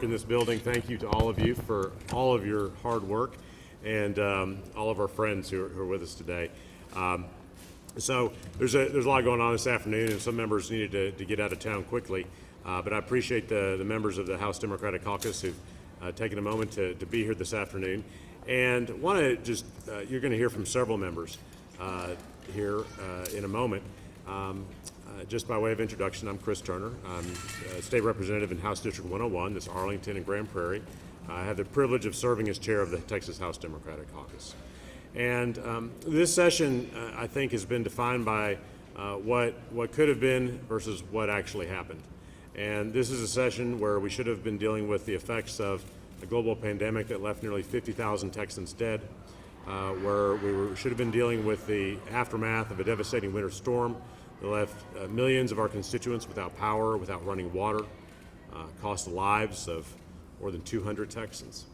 in this building. Thank you to all of you for all of your hard work, and all of our friends who are with us today. So there's a lot going on this afternoon, and some members needed to get out of town quickly. But I appreciate the members of the House Democratic Caucus who've taken a moment to be here this afternoon. And want to just, you're going to hear from several members here in a moment. Just by way of introduction, I'm Chris Turner. I'm a state representative in House District 101, that's Arlington and Grand Prairie. I have the privilege of serving as chair of the Texas House Democratic Caucus. And this session, I think, has been defined by what could have been versus what actually happened. And this is a session where we should have been dealing with the effects of a global pandemic that left nearly 50,000 Texans dead, where we should have been dealing with the aftermath of a devastating winter storm that left millions of our constituents without power, without running water, cost the lives of more than 200 Texans.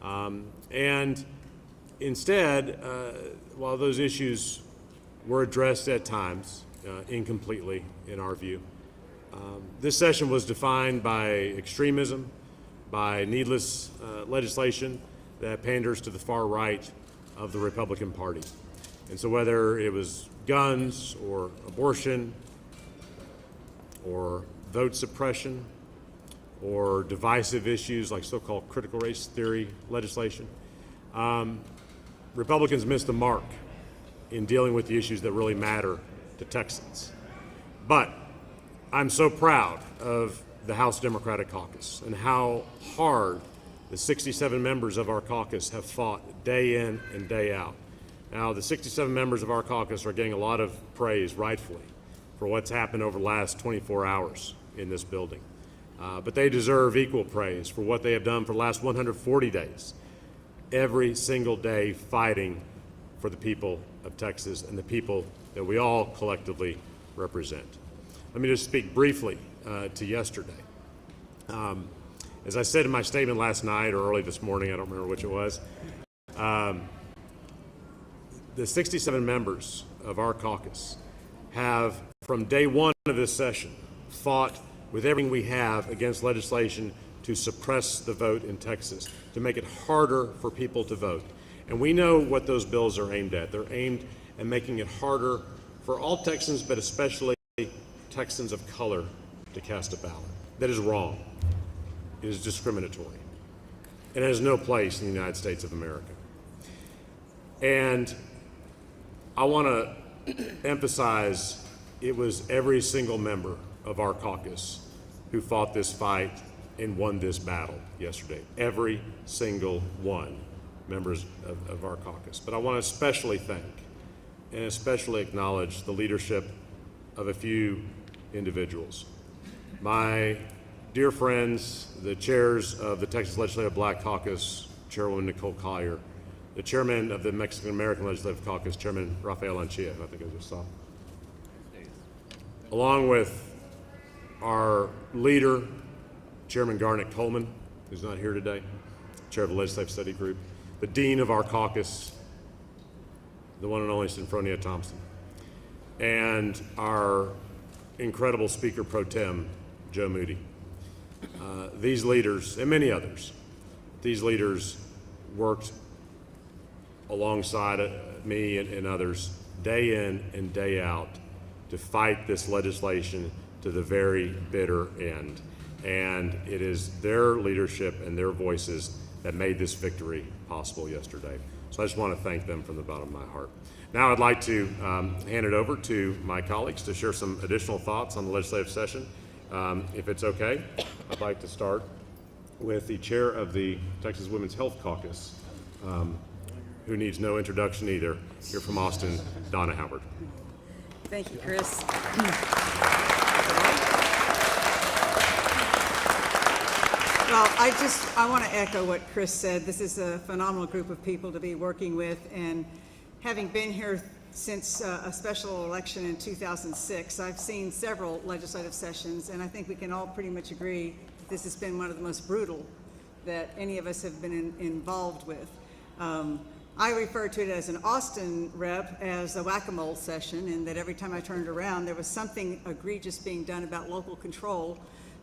And instead, while those issues were addressed at times, incompletely in our view, this session was defined by extremism, by needless legislation that panders to the far right of the Republican Party. And so whether it was guns or abortion or vote suppression or divisive issues like so-called critical race theory legislation, Republicans missed the mark in dealing with the issues that really matter to Texans. But I'm so proud of the House Democratic Caucus and how hard the 67 members of our caucus have fought day in and day out. Now, the 67 members of our caucus are getting a lot of praise, rightfully, for what's happened over the last 24 hours in this building. But they deserve equal praise for what they have done for the last 140 days, every single day fighting for the people of Texas and the people that we all collectively represent. Let me just speak briefly to yesterday. As I said in my statement last night or early this morning, I don't remember which it was, the 67 members of our caucus have, from day one of this session, fought with everything we have against legislation to suppress the vote in Texas, to make it harder for people to vote. And we know what those bills are aimed at. They're aimed at making it harder for all Texans, but especially Texans of color, to cast a ballot. That is wrong. It is discriminatory. It has no place in the United States of America. And I want to emphasize it was every single member of our caucus who fought this fight and won this battle yesterday. Every single one, members of our caucus. But I want to especially thank and especially acknowledge the leadership of a few individuals. My dear friends, the chairs of the Texas Legislative Black Caucus, Chairwoman Nicole Collier, the chairman of the Mexican American Legislative Caucus, Chairman Rafael Anchia, I think I just saw, along with our leader, Chairman Garnet Coleman, who's not here today, chair of the Legislative Study Group, the dean of our caucus, the one and only Sinfronia Thompson, and our incredible Speaker Pro Tem, Joe Moody. These leaders, and many others, these leaders worked alongside me and others day in and day out to fight this legislation to the very bitter end. And it is their leadership and their voices that made this victory possible yesterday. So I just want to thank them from the bottom of my heart. Now I'd like to hand it over to my colleagues to share some additional thoughts on the legislative session. If it's okay, I'd like to start with the chair of the Texas Women's Health Caucus, who needs no introduction either, here from Austin, Donna Howard. Thank you, Chris. Well, I want to echo what Chris said. This is a phenomenal group of people to be working with, and having been here since a special election in 2006, I've seen several legislative sessions, and I think we can all pretty much agree that this has been one of the most brutal that any of us have been involved with. I refer to it as an Austin rep as a whack-a-mole session, and that every time I turned around there was something egregious being done about local control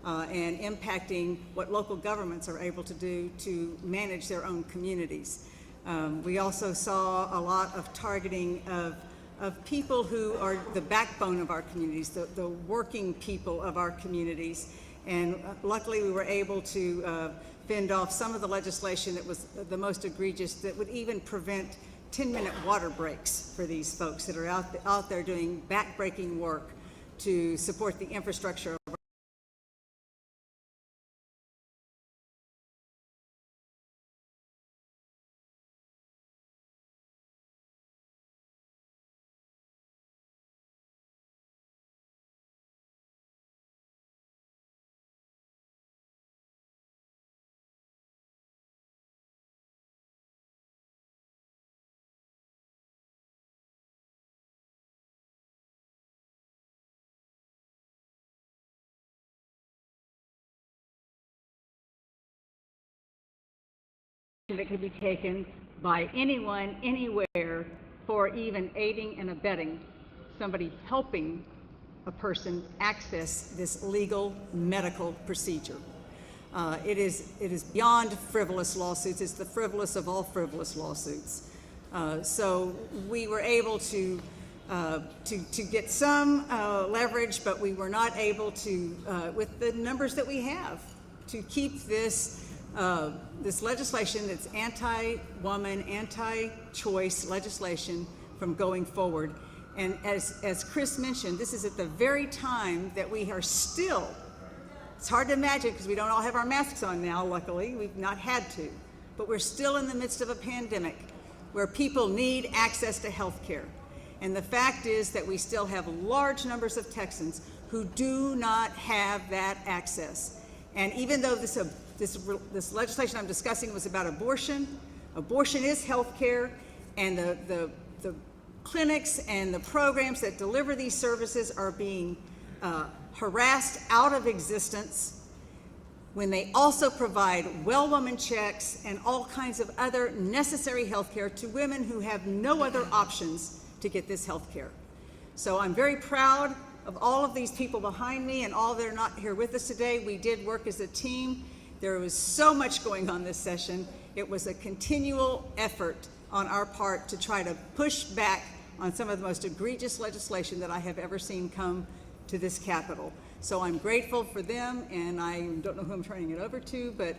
and impacting what local governments are able to do to manage their own communities. We also saw a lot of targeting of people who are the backbone of our communities, the working people of our communities. And luckily we were able to fend off some of the legislation that was the most egregious, that would even prevent 10-minute water breaks for these folks that are out there doing back-breaking work to support the infrastructure of our that could be taken by anyone, anywhere, for even aiding and abetting somebody helping a person access this legal medical procedure. It is beyond frivolous lawsuits. It's the frivolous of all frivolous lawsuits. So we were able to get some leverage, but we were not able to, with the numbers that we have, to keep this this legislation that's anti-woman, anti-choice legislation from going forward. And as Chris mentioned, this is at the very time that we are still, it's hard to imagine because we don't all have our masks on now, luckily, we've not had to, but we're still in the midst of a pandemic where people need access to health care. And the fact is that we still have large numbers of Texans who do not have that access. And even though this legislation I'm discussing was about abortion, abortion is health care, and the clinics and the programs that deliver these services are being harassed out of existence when they also provide well woman checks and all kinds of other necessary health care to women who have no other options to get this health care. So I'm very proud of all of these people behind me and all that are not here with us today. We did work as a team. There was so much going on this session. It was a continual effort on our part to try to push back on some of the most egregious legislation that I have ever seen come to this Capitol. So I'm grateful for them, and I don't know who I'm turning it over to, but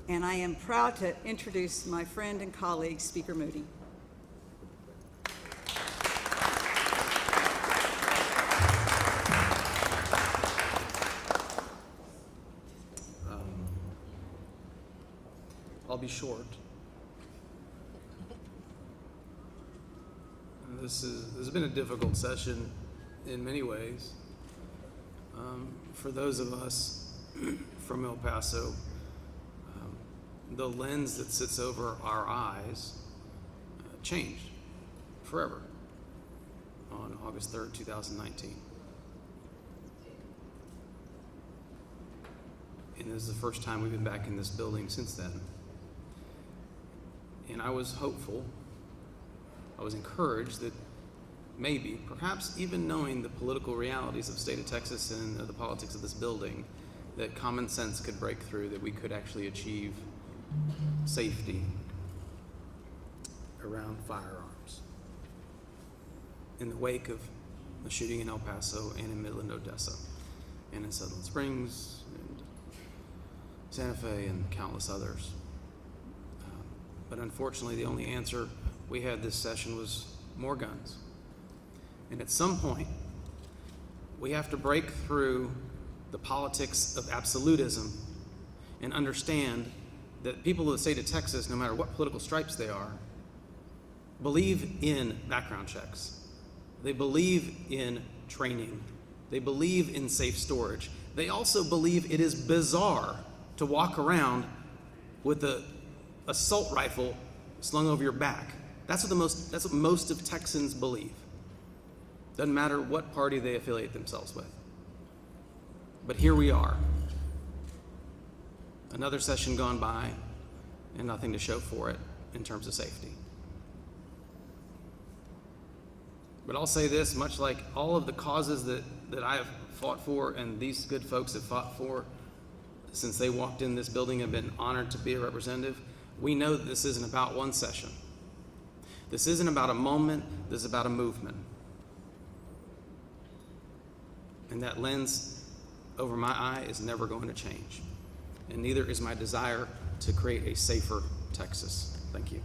and I am proud to introduce my friend and colleague, Speaker Moody. I'll be short. This has been a difficult session in many ways. For those of us from El Paso, the lens that sits over our eyes changed forever on August 3rd, 2019. And this is the first time we've been back in this building since then. And I was hopeful, I was encouraged that maybe, perhaps even knowing the political realities of the state of Texas and the politics of this building, that common sense could break through, that we could actually achieve safety around firearms in the wake of the shooting in El Paso and in Midland, Odessa, and in Sutherland Springs, and Santa Fe, and countless others. But unfortunately, the only answer we had this session was more guns. And at some point, we have to break through the politics of absolutism and understand that people of the state of Texas, no matter what political stripes they are, believe in background checks. They believe in training. They believe in safe storage. They also believe it is bizarre to walk around with a assault rifle slung over your back. That's what most of Texans believe. Doesn't matter what party they affiliate themselves with. But here we are. Another session gone by and nothing to show for it in terms of safety. But I'll say this, much like all of the causes that that I have fought for and these good folks have fought for since they walked in this building and been honored to be a representative, we know that this isn't about one session. This isn't about a moment, this is about a movement. And that lens over my eye is never going to change. And neither is my desire to create a safer Texas. Thank you.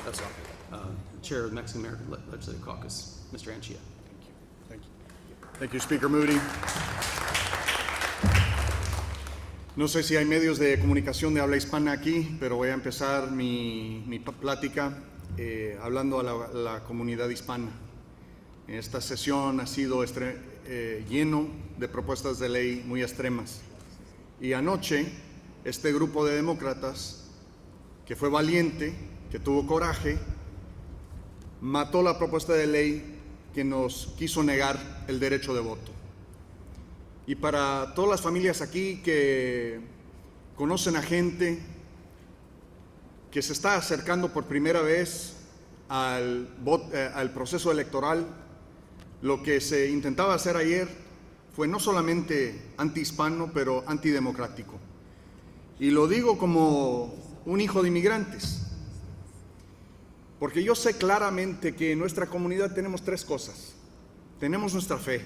That's all. Chair of the Mexican American Legislative Caucus, Mr. Anchia. Thank you. Thank you, Speaker Moody. No sé si hay medios de comunicación de habla hispana aquí, pero voy a empezar mi plática hablando a la comunidad hispana. Esta sesión ha sido lleno de propuestas de ley muy extremas. Y anoche, este grupo de demócratas, que fue valiente, que tuvo coraje, mató la propuesta de ley que nos quiso negar el derecho de voto. Y para todas las familias aquí que conocen a gente que se está acercando por primera vez al proceso electoral, lo que se intentaba hacer ayer fue no solamente antihispano, pero antidemocrático. Y lo digo como un hijo de inmigrantes, porque yo sé claramente que en nuestra comunidad tenemos tres cosas. Tenemos nuestra fe,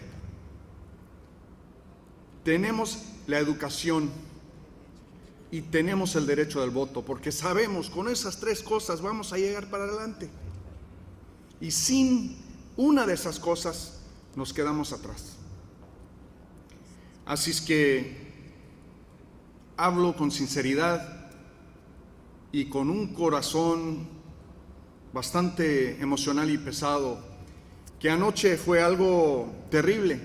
tenemos la educación y tenemos el derecho del voto, porque sabemos con esas tres cosas vamos a llegar para adelante. Y sin una de esas cosas nos quedamos atrás. Así es que hablo con sinceridad y con un corazón bastante emocional y pesado, que anoche fue algo terrible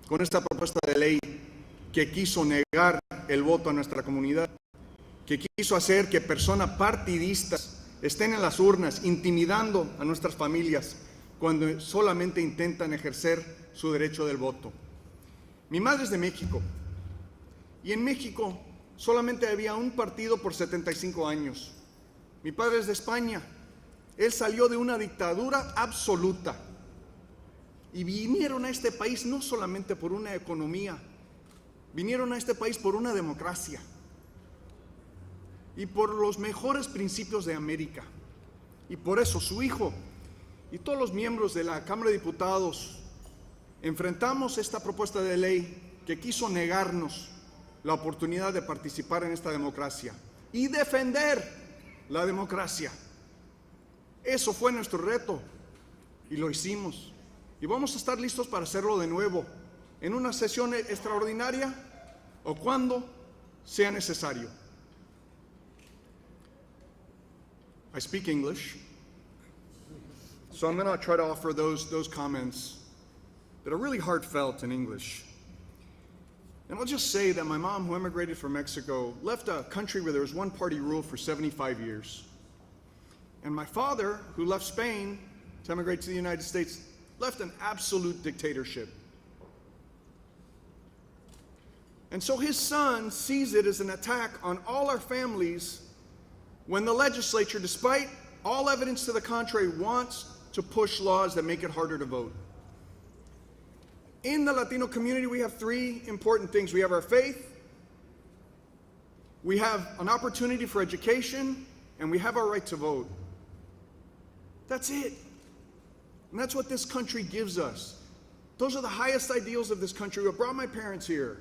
con esta propuesta de ley que quiso negar el voto a nuestra comunidad, que quiso hacer que personas partidistas estén en las urnas intimidando a nuestras familias cuando solamente intentan ejercer su derecho del voto. Mi madre es de México y en México solamente había un partido por 75 años. Mi padre es de España. Él salió de una dictadura absoluta y vinieron a este país no solamente por una economía, vinieron a este país por una democracia y por los mejores principios de América. Y por eso su hijo y todos los miembros de la Cámara de Diputados enfrentamos esta propuesta de ley que quiso negarnos la oportunidad de participar en esta democracia y defender la democracia. Eso fue nuestro reto y lo hicimos. Y vamos a estar listos para hacerlo de nuevo en una sesión extraordinaria o cuando sea necesario. I speak English, so I'm going to try to offer those comments that are really heartfelt in English. And I'll just say that my mom, who immigrated from Mexico, left a country where there was one-party rule for 75 years. And my father, who left Spain to emigrate to the United States, left an absolute dictatorship. And so his son sees it as an attack on all our families when the legislature, despite all evidence to the contrary, wants to push laws that make it harder to vote. In the Latino community, we have three important things. We have our faith, we have an opportunity for education, and we have our right to vote. That's it. And that's what this country gives us. Those are the highest ideals of this country. I brought my parents here.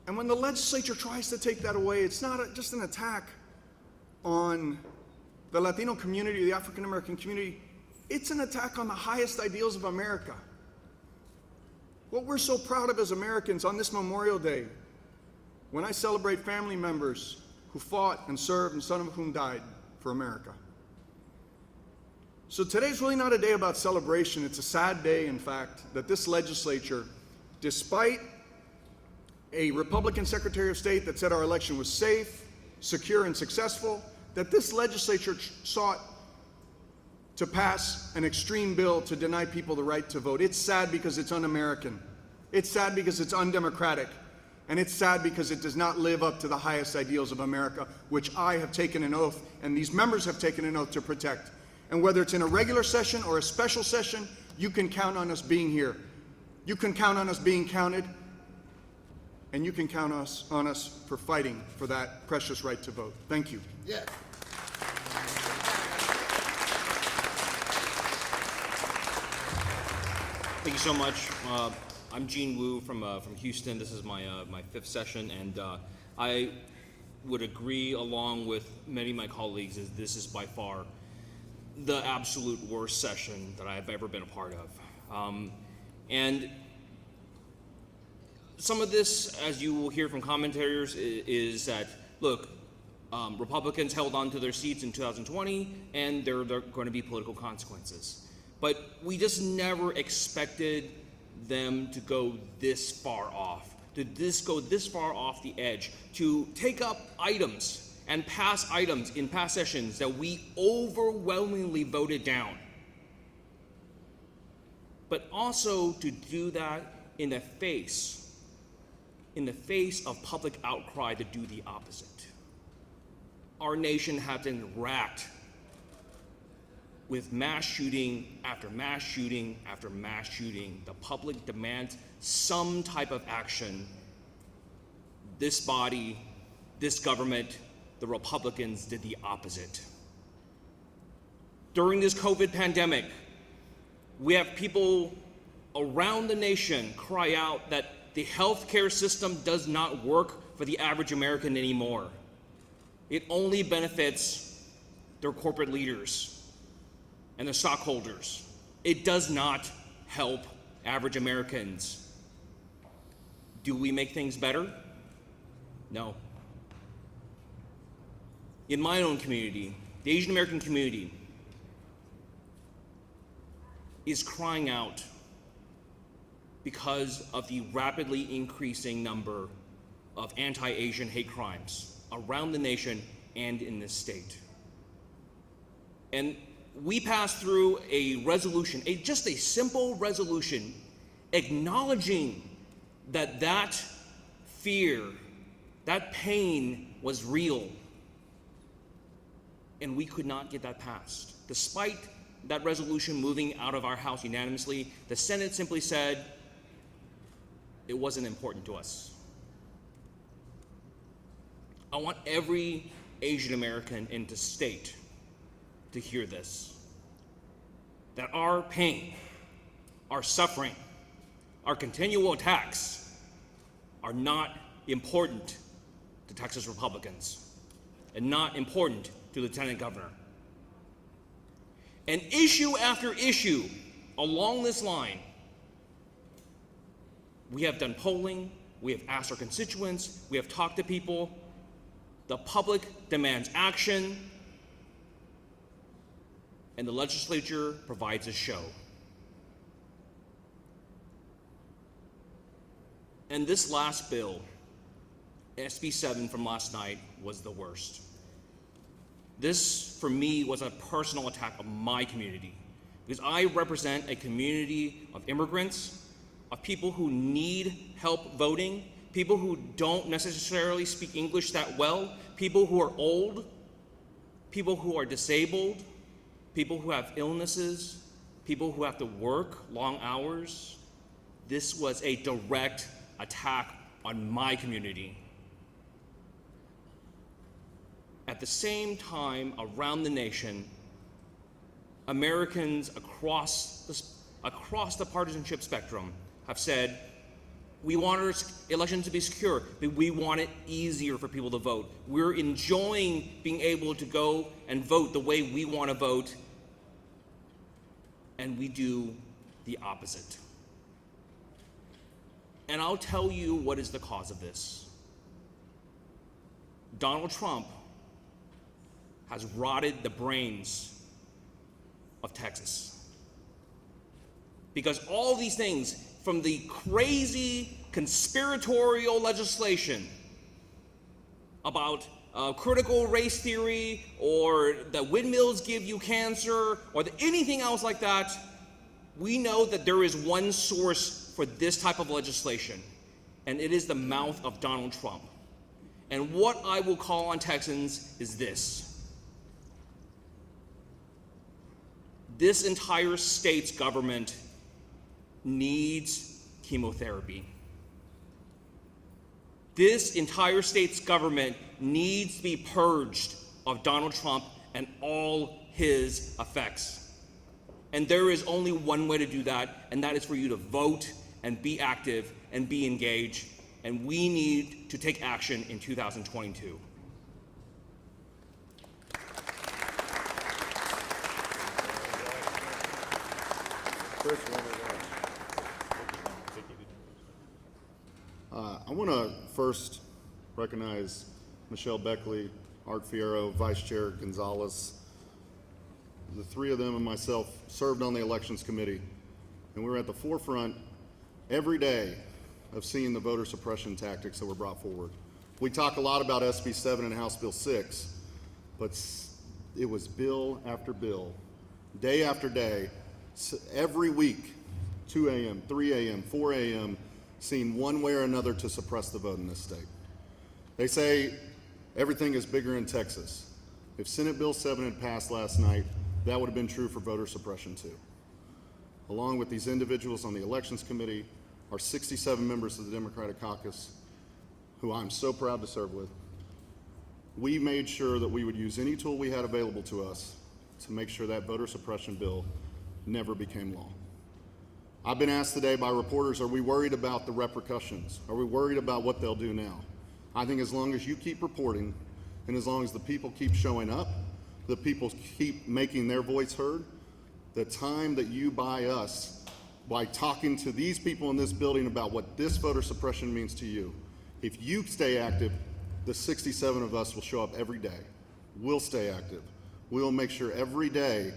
And when the legislature tries to take that away, it's not just an attack on the Latino community, the African American community. It's an attack on the highest ideals of America. What we're so proud of as Americans on this Memorial Day, when I celebrate family members who fought and served and some of whom died for America. So today's really not a day about celebration. It's a sad day, in fact, that this legislature, despite a Republican Secretary of State that said our election was safe, secure, and successful, that this legislature sought to pass an extreme bill to deny people the right to vote. It's sad because it's un-American. It's sad because it's undemocratic. And it's sad because it does not live up to the highest ideals of America, which I have taken an oath, and these members have taken an oath to protect. And whether it's in a regular session or a special session, you can count on us being here. You can count on us being counted, and you can count on us for fighting for that precious right to vote. Thank you. Yeah. Thank you so much. I'm Gene Wu from Houston. This is my fifth session, and I would agree, along with many of my colleagues, is this is by far the absolute worst session that I've ever been a part of. And some of this, as you will hear from commentators, is that, look, Republicans held on to their seats in 2020, and there are going to be political consequences. But we just never expected them to go this far off, to go this far off the edge, to take up items and pass items in past sessions that we overwhelmingly voted down. But also to do that in the face of public outcry to do the opposite. Our nation has been racked with mass shooting after mass shooting after mass shooting. The public demands some type of action. This body, this government, the Republicans did the opposite. During this COVID pandemic, we have people around the nation cry out that the healthcare system does not work for the average American anymore. It only benefits their corporate leaders and the stockholders. It does not help average Americans. Do we make things better? No. In my own community, the Asian American community is crying out because of the rapidly increasing number of anti-Asian hate crimes around the nation and in this state. And we passed through a resolution, just a simple resolution, acknowledging that that fear, that pain was real. And we could not get that passed. Despite that resolution moving out of our House unanimously, the Senate simply said it wasn't important to us. I want every Asian American in the state to hear this, that our pain, our suffering, our continual attacks are not important to Texas Republicans and not important to Lieutenant Governor. And issue after issue along this line, we have done polling, we have asked our constituents, we have talked to people. The public demands action, and the legislature provides a show. And this last bill, SB 7 from last night, was the worst. This, for me, was a personal attack on my community, because I represent a community of immigrants, of people who need help voting, people who don't necessarily speak English that well, people who are old, people who are disabled, people who have illnesses, people who have to work long hours. This was a direct attack on my community. At the same time, around the nation, Americans across the partisanship spectrum have said, we want our elections to be secure, but we want it easier for people to vote. We're enjoying being able to go and vote the way we want to vote, and we do the opposite. And I'll tell you what is the cause of this. Donald Trump has rotted the brains of Texas. Because all these things, from the crazy conspiratorial legislation about critical race theory, or that windmills give you cancer, or anything else like that, we know that there is one source for this type of legislation, and it is the mouth of Donald Trump. And what I will call on Texans is this. This entire state's government needs chemotherapy. This entire state's government needs to be purged of Donald Trump and all his effects. And there is only one way to do that, and that is for you to vote and be active and be engaged. And we need to take action in 2022. I want to first recognize Michelle Beckley, Art Fierro, Vice Chair Gonzalez. The three of them and myself served on the Elections Committee, and we were at the forefront every day of seeing the voter suppression tactics that were brought forward. We talk a lot about SB 7 and House Bill 6, but it was bill after bill, day after day, every week, 2 a.m., 3 a.m., 4 a.m., seeing one way or another to suppress the vote in this state. They say everything is bigger in Texas. If Senate Bill 7 had passed last night, that would have been true for voter suppression too. Along with these individuals on the Elections Committee, our 67 members of the Democratic Caucus, who I'm so proud to serve with, we made sure that we would use any tool we had available to us to make sure that voter suppression bill never became law. I've been asked today by reporters, are we worried about the repercussions? Are we worried about what they'll do now? I think as long as you keep reporting and as long as the people keep showing up, the people keep making their voice heard, the time that you buy us by talking to these people in this building about what this voter suppression means to you, if you stay active, the 67 of us will show up every day. We'll stay active. We'll make sure every day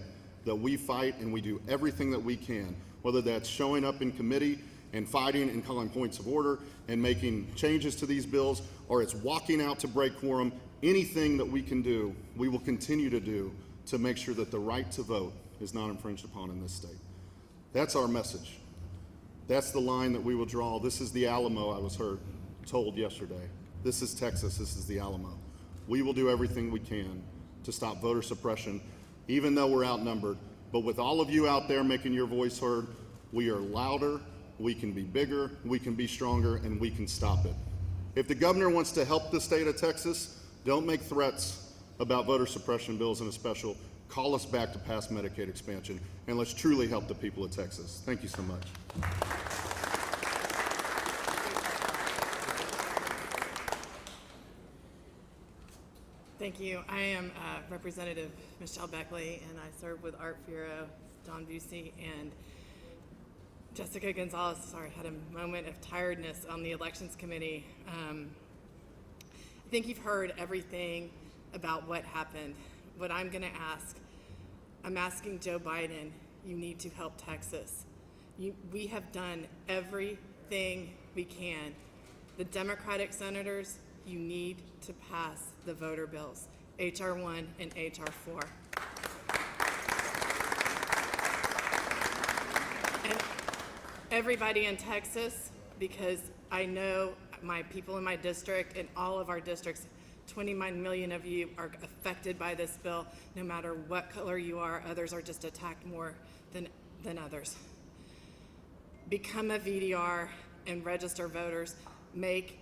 that we fight and we do everything that we can, whether that's showing up in committee and fighting and calling points of order and making changes to these bills, or it's walking out to break quorum. Anything that we can do, we will continue to do to make sure that the right to vote is not infringed upon in this state. That's our message. That's the line that we will draw. This is the Alamo, I was told yesterday. This is Texas, this is the Alamo. We will do everything we can to stop voter suppression, even though we're outnumbered. But with all of you out there making your voice heard, we are louder, we can be bigger, we can be stronger, and we can stop it. If the governor wants to help the state of Texas, don't make threats about voter suppression bills in a special. Call us back to pass Medicaid expansion, and let's truly help the people of Texas. Thank you so much. Thank you. I am Representative Michelle Beckley, and I serve with Art Fierro, Don Busey, and Jessica Gonzalez. Sorry, had a moment of tiredness on the Elections Committee. I think you've heard everything about what happened. What I'm going to ask, I'm asking Joe Biden, you need to help Texas. We have done everything we can. The Democratic senators, you need to pass the voter bills, H.R. 1 and H.R. 4. And everybody in Texas, because I know my people in my district and all of our districts, 29 million of you are affected by this bill, no matter what color you are. Others are just attacked more than others. Become a VDR and register voters. Make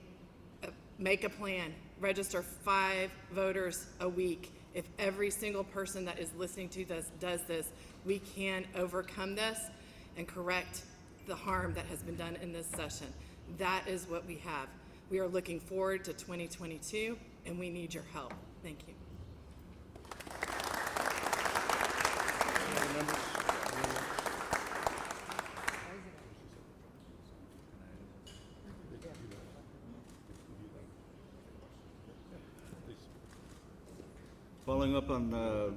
a plan. Register 5 voters a week. If every single person that is listening to this does this, we can overcome this and correct the harm that has been done in this session. That is what we have. We are looking forward to 2022, and we need your help. Thank you. Following up on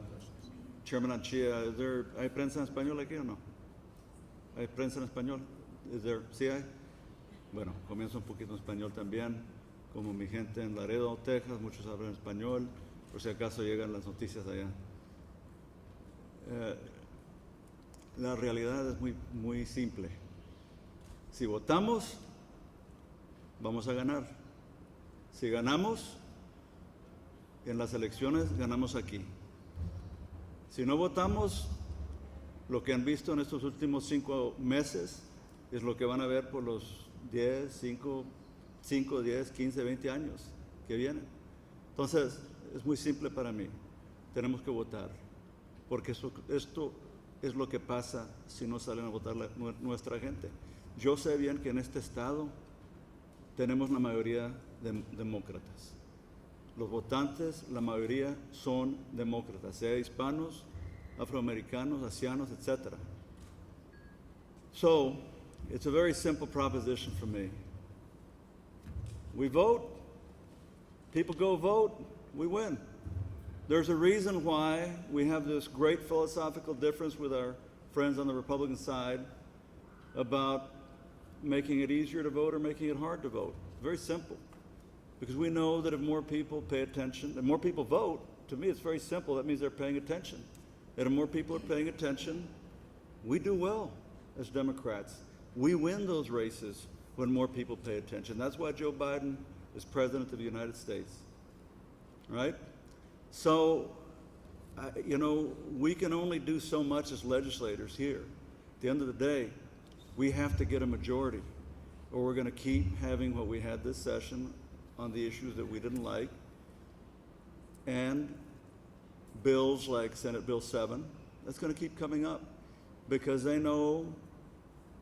Chairman Anchia, ¿hay prensa en español aquí o no? ¿Hay prensa en español? ¿Sí hay? Bueno, comienzo un poquito en español también. Como mi gente en Laredo, Texas, muchos hablan español, por si acaso llegan las noticias allá. La realidad es muy simple. Si votamos, vamos a ganar. Si ganamos en las elecciones, ganamos aquí. Si no votamos, lo que han visto en estos últimos 5 meses es lo que van a ver por los 5, 10, 15, 20 años que vienen. Entonces, es muy simple para mí. Tenemos que votar, porque esto es lo que pasa si no salen a votar nuestra gente. Yo sé bien que en este estado tenemos la mayoría de demócratas. Los votantes, la mayoría son demócratas, sea hispanos, afroamericanos, asianos, etc. So, it's a very simple proposition for me. We vote, people go vote, we win. There's a reason why we have this great philosophical difference with our friends on the Republican side about making it easier to vote or making it hard to vote. Very simple. Because we know that if more people pay attention, if more people vote, to me it's very simple, that means they're paying attention. And if more people are paying attention, we do well as Democrats. We win those races when more people pay attention. That's why Joe Biden is President of the United States, right? So, we can only do so much as legislators here. At the end of the day, we have to get a majority, or we're going to keep having what we had this session on the issues that we didn't like, and bills like Senate Bill 7, that's going to keep coming up, because they know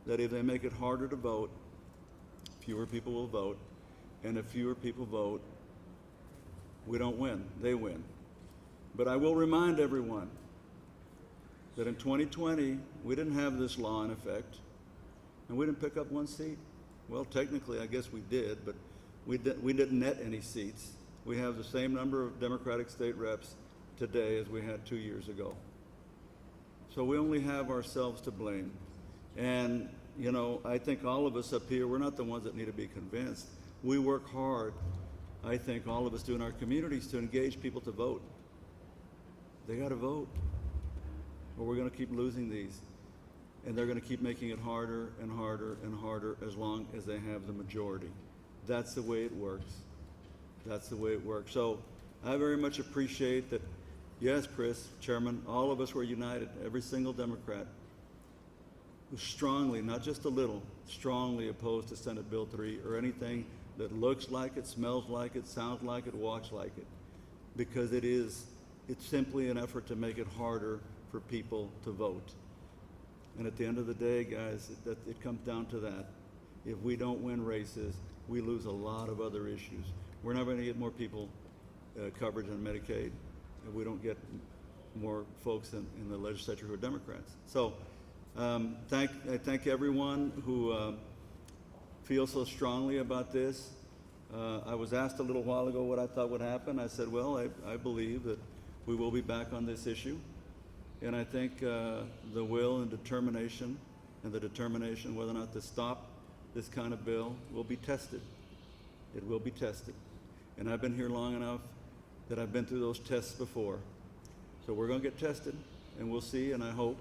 that if they make it harder to vote, fewer people will vote, and if fewer people vote, we don't win, they win. But I will remind everyone that in 2020, we didn't have this law in effect, and we didn't pick up 1 seat. Well, technically, I guess we did, but we didn't net any seats. We have the same number of Democratic state reps today as we had 2 years ago. So we only have ourselves to blame. And, I think all of us up here, we're not the ones that need to be convinced. We work hard, I think all of us do in our communities, to engage people to vote. They got to vote, or we're going to keep losing these. And they're going to keep making it harder and harder and harder as long as they have the majority. That's the way it works. That's the way it works. So I very much appreciate that, yes, Chris, Chairman, all of us were united, every single Democrat was strongly, not just a little, strongly opposed to Senate Bill 3 or anything that looks like it, smells like it, sounds like it, walks like it, because it's simply an effort to make it harder for people to vote. And at the end of the day, guys, it comes down to that. If we don't win races, we lose a lot of other issues. We're not going to get more people coverage on Medicaid, and we don't get more folks in the legislature who are Democrats. So I thank everyone who feels so strongly about this. I was asked a little while ago what I thought would happen. I said, well, I believe that we will be back on this issue. And I think the will and determination whether or not to stop this kind of bill will be tested. It will be tested. And I've been here long enough that I've been through those tests before. So we're going to get tested, and we'll see, and I hope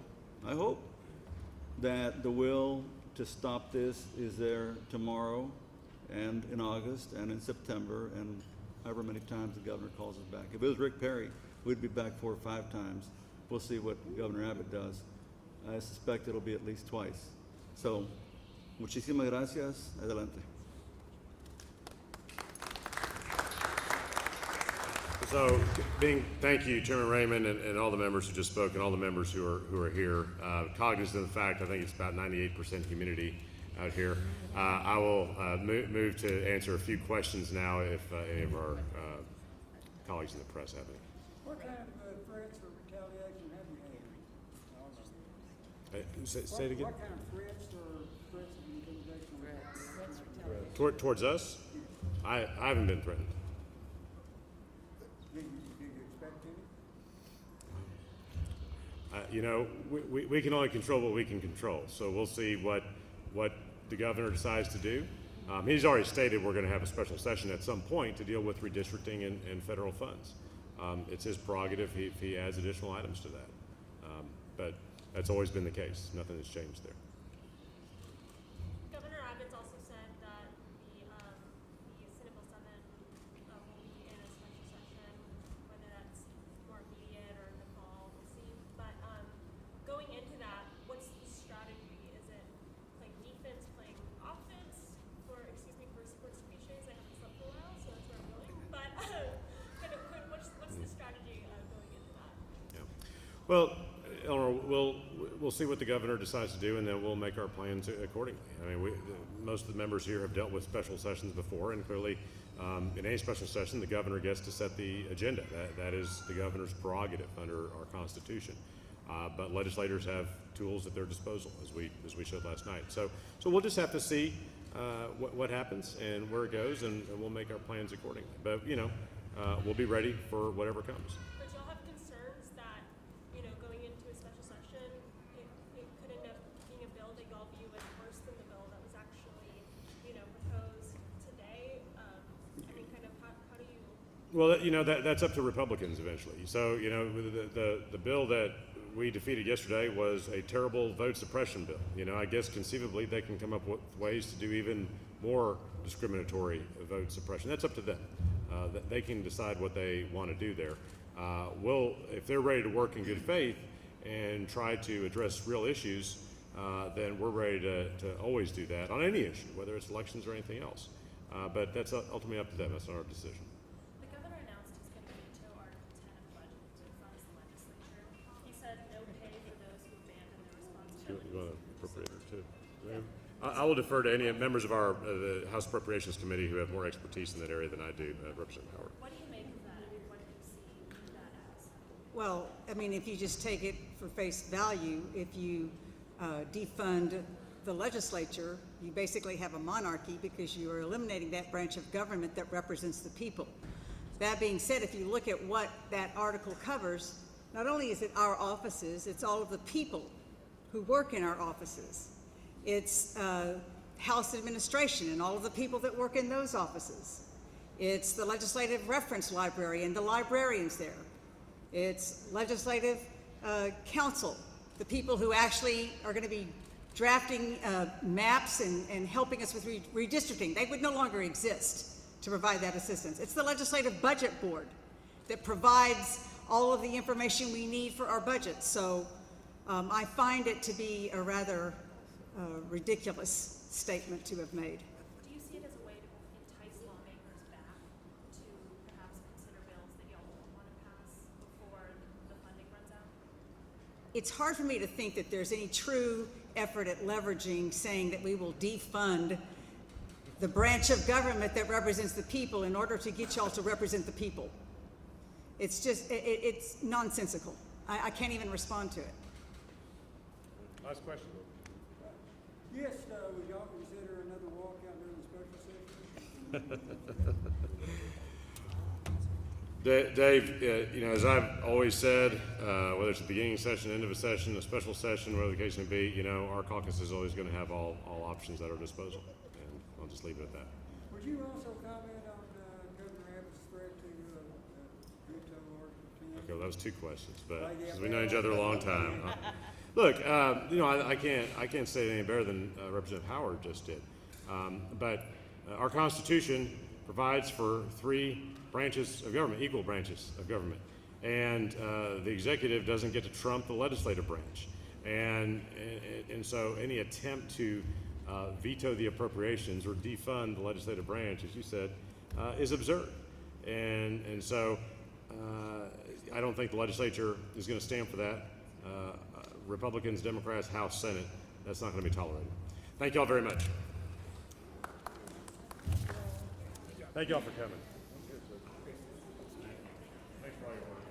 that the will to stop this is there tomorrow and in August and in September and however many times the governor calls us back. If it was Rick Perry, we'd be back 4 or 5 times. We'll see what Governor Abbott does. I suspect it'll be at least twice. So, muchísimas gracias. Adelante. So, thank you, Chairman Raymond, and all the members who just spoke, and all the members who are here. Cognizant of the fact, I think it's about 98% humidity out here. I will move to answer a few questions now if any of our colleagues in the press have any. What kind of threats or retaliation have you had? Say it again. What kind of threats or threats of intimidation? Towards us? I haven't been threatened. Did you expect any? We can only control what we can control. So we'll see what the governor decides to do. He's already stated we're going to have a special session at some point to deal with redistricting and federal funds. It's his prerogative if he adds additional items to that. But that's always been the case. Nothing has changed there. Governor Abbott's also said that the Well, Eleanor, we'll see what the governor decides to do, and then we'll make our plans accordingly. I mean, most of the members here have dealt with special sessions before, and clearly, in any special session, the governor gets to set the agenda. That is the governor's prerogative under our Constitution. But legislators have tools at their disposal, as we showed last night. So we'll just have to see what happens and where it goes, and we'll make our plans accordingly. But we'll be ready for whatever comes. But y'all have concerns that, going into a special session, it could end up being a bill that y'all view as worse than the bill that was actually, proposed today. How do you? Well, that's up to Republicans eventually. So, the bill that we defeated yesterday was a terrible vote suppression bill. I guess conceivably they can come up with ways to do even more discriminatory vote suppression. That's up to them. They can decide what they want to do there. If they're ready to work in good faith and try to address real issues, then we're ready to always do that on any issue, whether it's elections or anything else. But that's ultimately up to them. That's not our decision. The governor announced he's going to veto Article 10 of the budget that funds the legislature. He said no pay for those who abandon their responsibilities. You want to appropriate it too? I will defer to any members of our the House Appropriations Committee who have more expertise in that area than I do, Representative Howard. What do you make of that? What do you see that as? Well, I mean, if you just take it for face value, if you defund the legislature, you basically have a monarchy because you are eliminating that branch of government that represents the people. That being said, if you look at what that article covers, not only is it our offices, it's all of the people who work in our offices. It's House administration and all of the people that work in those offices. It's the legislative reference library and the librarians there. It's legislative council, the people who actually are going to be drafting maps and helping us with redistricting. They would no longer exist to provide that assistance. It's the legislative budget board that provides all of the information we need for our budget. So I find it to be a rather ridiculous statement to have made. Do you see it as a way to entice lawmakers back to perhaps consider bills that y'all don't want to pass before the funding runs out? It's hard for me to think that there's any true effort at leveraging saying that we will defund the branch of government that represents the people in order to get y'all to represent the people. It's just, it's nonsensical. I can't even respond to it. Last question. Yes, would y'all consider another walkout during the special session? Dave, as I've always said, whether it's the beginning of a session, end of a session, a special session, whatever the case may be, our caucus is always going to have all options at our disposal. And I'll just leave it at that. Would you also comment on Governor Abbott's threat to veto Article 10? Okay, well, that was two questions, but since we know each other a long time. Look, I can't say it any better than Representative Howard just did. But our Constitution provides for three branches of government, equal branches of government. And the executive doesn't get to trump the legislative branch. And so any attempt to veto the appropriations or defund the legislative branch, as you said, is absurd. And so I don't think the legislature is going to stand for that. Republicans, Democrats, House, Senate, that's not going to be tolerated. Thank you all very much. Thank you all for coming. Thanks for all your work.